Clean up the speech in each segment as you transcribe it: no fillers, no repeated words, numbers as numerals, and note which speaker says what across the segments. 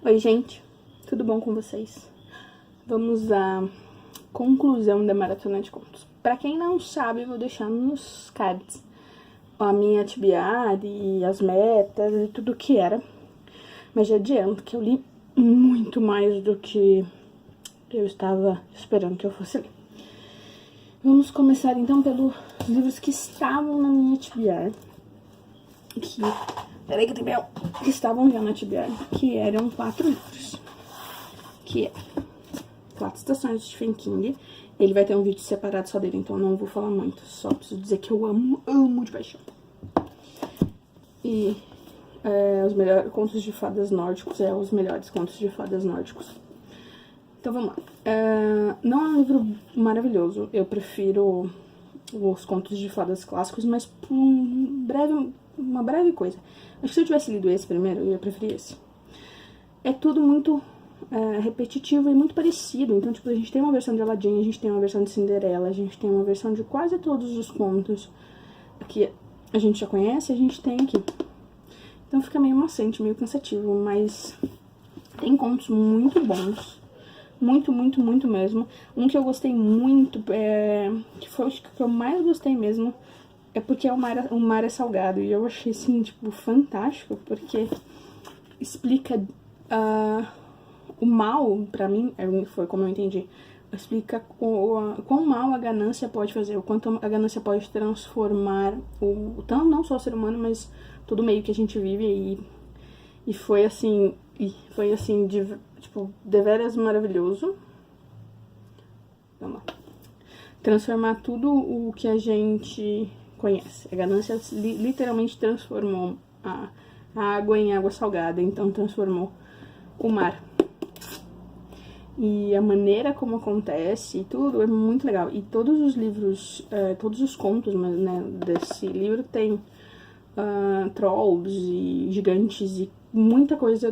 Speaker 1: Oi, gente, tudo bom com vocês? Vamos à conclusão da maratona de contos. Pra quem não sabe, eu vou deixar nos cards a minha TBR e as metas e tudo o que era. Mas já adianto que eu li muito mais do que eu estava esperando que eu fosse ler. Vamos começar então pelos livros que estavam na minha TBR. Peraí que eu tenho que estavam já na TBR, que eram 4 livros. Que é 4 Estações de Stephen King. Ele vai ter um vídeo separado só dele, então eu não vou falar muito. Só preciso dizer que eu amo de paixão. E os melhores contos de fadas nórdicos, os melhores contos de fadas nórdicos. Então vamos lá. Não é um livro maravilhoso, eu prefiro os contos de fadas clássicos, mas por uma breve coisa. Acho que se eu tivesse lido esse primeiro, eu ia preferir esse. É tudo muito repetitivo e muito parecido. Então, tipo, a gente tem uma versão de Aladdin, a gente tem uma versão de Cinderela, a gente tem uma versão de quase todos os contos que a gente já conhece, a gente tem aqui. Então fica meio maçante, meio cansativo, mas tem contos muito bons. Muito mesmo. Um que eu gostei muito, que foi o que eu mais gostei mesmo, é porque o mar é salgado. E eu achei, assim, tipo, fantástico, porque explica o mal, pra mim, foi como eu entendi, explica quão mal a ganância pode fazer, o quanto a ganância pode transformar não só o ser humano, mas todo o meio que a gente vive. E foi assim, tipo, deveras maravilhoso. Vamos lá. Transformar tudo o que a gente conhece. A ganância literalmente transformou a água em água salgada, então transformou o mar. E a maneira como acontece e tudo é muito legal. E todos os livros, todos os contos, né, desse livro tem trolls e gigantes e muita coisa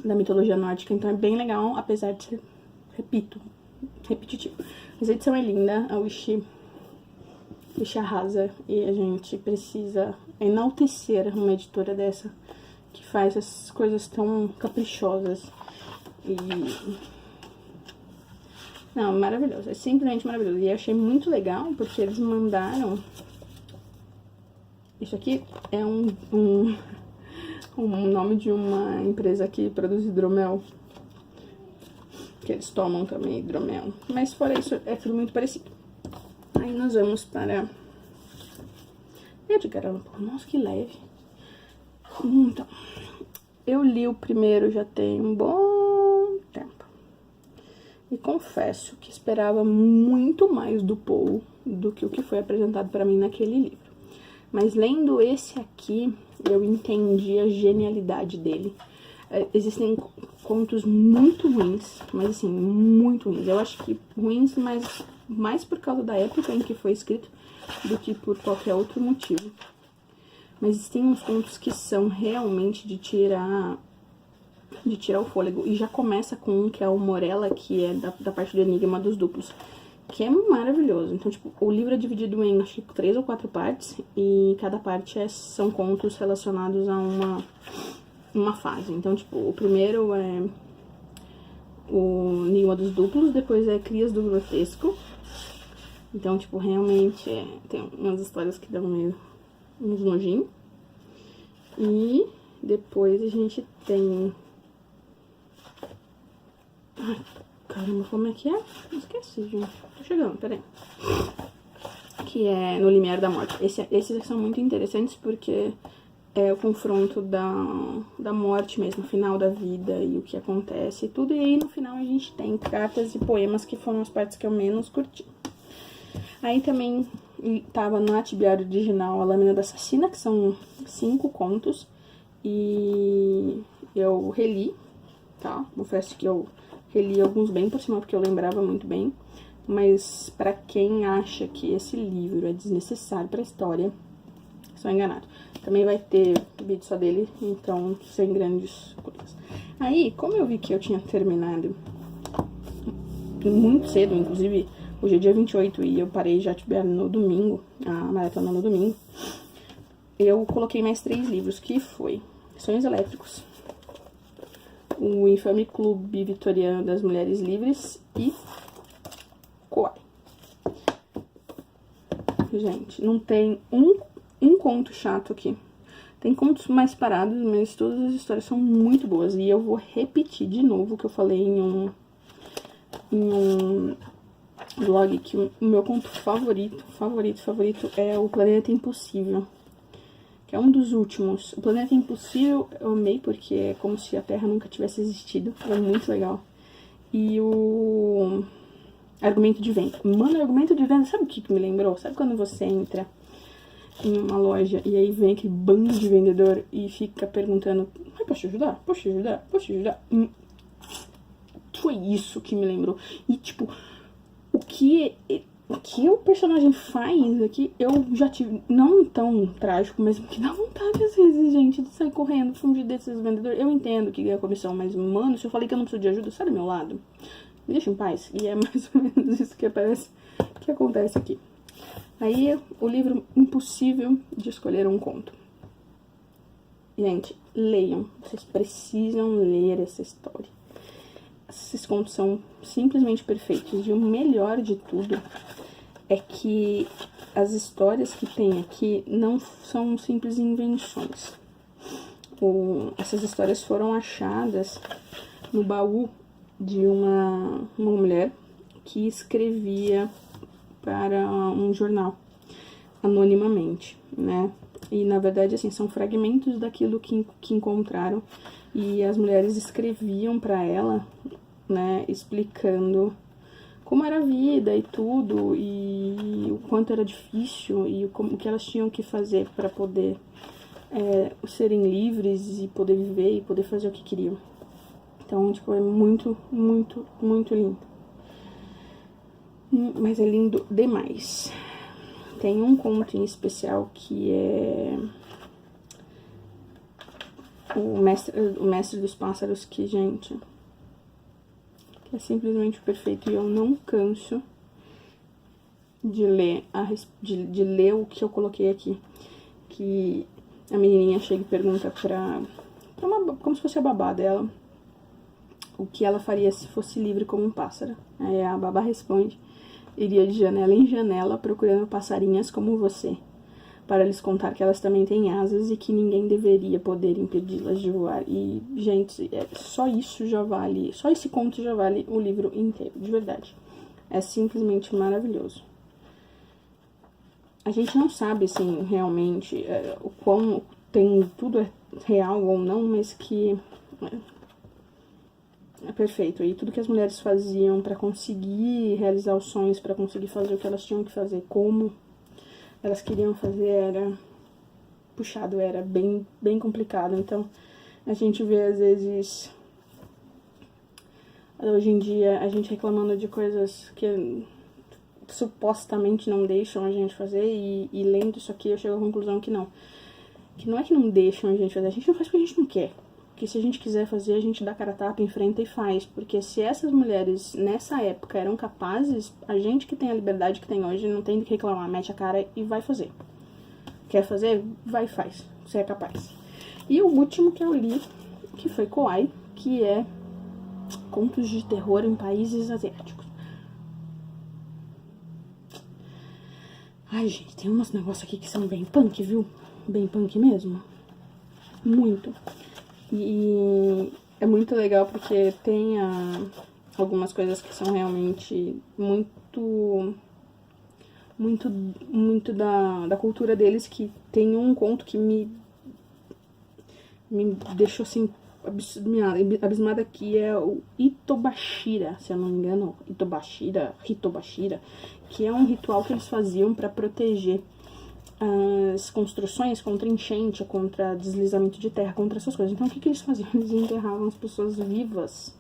Speaker 1: da mitologia nórdica, então é bem legal, apesar de ser, repetitivo. Mas a edição é linda, a Wish arrasa, e a gente precisa enaltecer uma editora dessa, que faz essas coisas tão caprichosas. Não, maravilhoso, é simplesmente maravilhoso. E eu achei muito legal, porque eles mandaram... Isso aqui é um nome de uma empresa que produz hidromel, que eles tomam também hidromel. Mas fora isso, é tudo muito parecido. Aí nós vamos para Edgar Allan Poe. Nossa, que leve. Então, eu li o primeiro já tem um bom tempo. E confesso que esperava muito mais do Poe do que o que foi apresentado para mim naquele livro. Mas lendo esse aqui, eu entendi a genialidade dele. Existem contos muito ruins, mas assim, muito ruins. Eu acho que ruins, mas mais por causa da época em que foi escrito do que por qualquer outro motivo. Mas existem uns contos que são realmente de tirar o fôlego. E já começa com um que é o Morella, que é da parte do Enigma dos Duplos, que é maravilhoso. Então, tipo, o livro é dividido em, acho que 3 ou 4 partes, e cada parte são contos relacionados a uma fase. Então, tipo, o primeiro é o Enigma dos Duplos, depois é Crias do Grotesco. Então, tipo, realmente tem umas histórias que dão meio uns nojinhos. E depois a gente tem... Ai, caramba, como é que é? Esqueci, gente. Tô chegando, peraí. Que é No Limiar da Morte. Esses são muito interessantes porque é o confronto da morte mesmo, o final da vida e o que acontece e tudo. E aí no final a gente tem cartas e poemas, que foram as partes que eu menos curti. Aí também tava no TBR original A Lâmina da Assassina, que são 5 contos. E eu reli, tá? Confesso que eu reli alguns bem por cima, porque eu lembrava muito bem. Mas pra quem acha que esse livro é desnecessário pra história, são enganados. Também vai ter vídeo só dele, então sem grandes coisas. Aí, como eu vi que eu tinha terminado muito cedo, inclusive hoje é dia 28 e eu parei já no domingo, a maratona no domingo, eu coloquei mais 3 livros, que foi Sonhos Elétricos, o infame Clube Vitoriano das Mulheres Livres e Kauai. Gente, não tem um conto chato aqui. Tem contos mais parados, mas todas as histórias são muito boas. E eu vou repetir de novo o que eu falei em um vlog, que o meu conto favorito é O Planeta Impossível, que é um dos últimos. O Planeta Impossível eu amei porque é como se a Terra nunca tivesse existido. É muito legal. E o Argumento de Venda. Mano, Argumento de Venda, sabe o que me lembrou? Sabe quando você entra em uma loja e aí vem aquele bando de vendedor e fica perguntando: posso te ajudar? Posso te ajudar? Posso te ajudar? Foi isso que me lembrou. E tipo, o que o personagem faz aqui, eu já tive, não tão trágico, mas que dá vontade às vezes, gente, de sair correndo, fugir desses vendedores. Eu entendo que ganha comissão, mas mano, se eu falei que eu não preciso de ajuda, sai do meu lado. Me deixa em paz. E é mais ou menos isso que acontece aqui. Aí, o livro Impossível de Escolher um Conto. Gente, leiam. Vocês precisam ler essa história. Esses contos são simplesmente perfeitos. E o melhor de tudo é que as histórias que tem aqui não são simples invenções. Essas histórias foram achadas no baú de uma mulher que escrevia para um jornal, anonimamente, né? E, na verdade, assim, são fragmentos daquilo que encontraram, e as mulheres escreviam para ela, né, explicando como era a vida e tudo, e o quanto era difícil, e o que elas tinham que fazer para poder serem livres e poder viver e poder fazer o que queriam. Então, tipo, é muito, muito, muito lindo. Mas é lindo demais. Tem um conto em especial que é o Mestre dos Pássaros, que, gente, que é simplesmente perfeito. E eu não canso de ler, de ler o que eu coloquei aqui. Que a menininha chega e pergunta como se fosse a babá dela, o que ela faria se fosse livre como um pássaro. Aí a babá responde: iria de janela em janela procurando passarinhas como você, para lhes contar que elas também têm asas e que ninguém deveria poder impedi-las de voar. E, gente, só isso já vale, só esse conto já vale o livro inteiro, de verdade. É simplesmente maravilhoso. A gente não sabe, assim, realmente o quão tudo é real ou não, mas que é perfeito. E tudo que as mulheres faziam para conseguir realizar os sonhos, para conseguir fazer o que elas tinham que fazer, como elas queriam fazer, era puxado, era bem, bem complicado. Então, a gente vê, às vezes, hoje em dia, a gente reclamando de coisas que supostamente não deixam a gente fazer, e lendo isso aqui eu chego à conclusão que não. Que não é que não deixam a gente fazer, a gente não faz porque a gente não quer. Porque se a gente quiser fazer, a gente dá cara a tapa, enfrenta e faz. Porque se essas mulheres, nessa época, eram capazes, a gente que tem a liberdade que tem hoje, não tem de que reclamar, mete a cara e vai fazer. Quer fazer? Vai e faz. Você é capaz. E o último que eu li, que foi Kauai, que é Contos de Terror em Países Asiáticos. Ai, gente, tem uns negócios aqui que são bem punk, viu? Bem punk mesmo. Muito. E é muito legal porque tem algumas coisas que são realmente muito da cultura deles, que tem um conto que me deixou assim abismada, que é o Hitobashira, se eu não me engano, Hitobashira, que é um ritual que eles faziam para proteger as construções contra enchente, contra deslizamento de terra, contra essas coisas. Então, o que eles faziam? Eles enterravam as pessoas vivas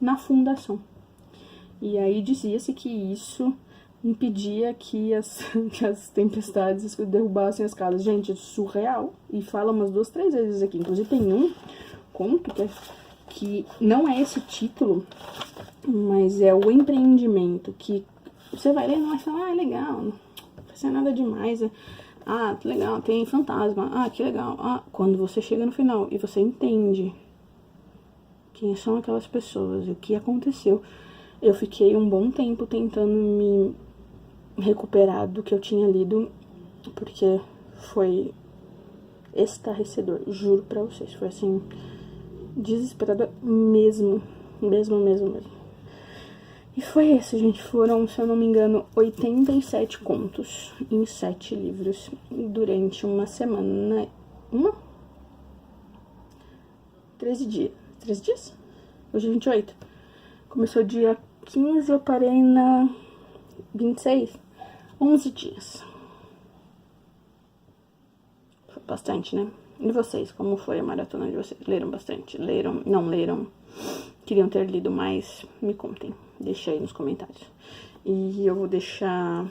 Speaker 1: na fundação. E aí dizia-se que isso impedia que as tempestades derrubassem as casas. Gente, é surreal. E fala umas 2, 3 vezes aqui. Inclusive, tem um conto que não é esse título, mas é o empreendimento, que você vai ler e vai falar: ah, legal, não vai ser nada demais, ah, que legal, tem fantasma, ah, que legal. Ah, quando você chega no final e você entende quem são aquelas pessoas, o que aconteceu. Eu fiquei um bom tempo tentando me recuperar do que eu tinha lido, porque foi estarrecedor, juro pra vocês. Foi assim, desesperador mesmo. E foi isso, gente. Foram, se eu não me engano, 87 contos em 7 livros durante uma semana. 13 dias. 13 dias? Hoje é 28. Começou dia 15, eu parei na 26. 11 dias. Foi bastante, né? E vocês, como foi a maratona de vocês? Leram bastante? Leram? Não leram? Queriam ter lido mais? Me contem. Deixa aí nos comentários. E eu vou deixar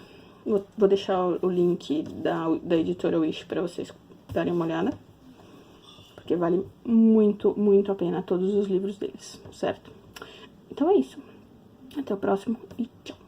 Speaker 1: o link da editora Wish pra vocês darem uma olhada. Porque vale muito, muito a pena todos os livros deles, certo? Então é isso. Até o próximo e tchau.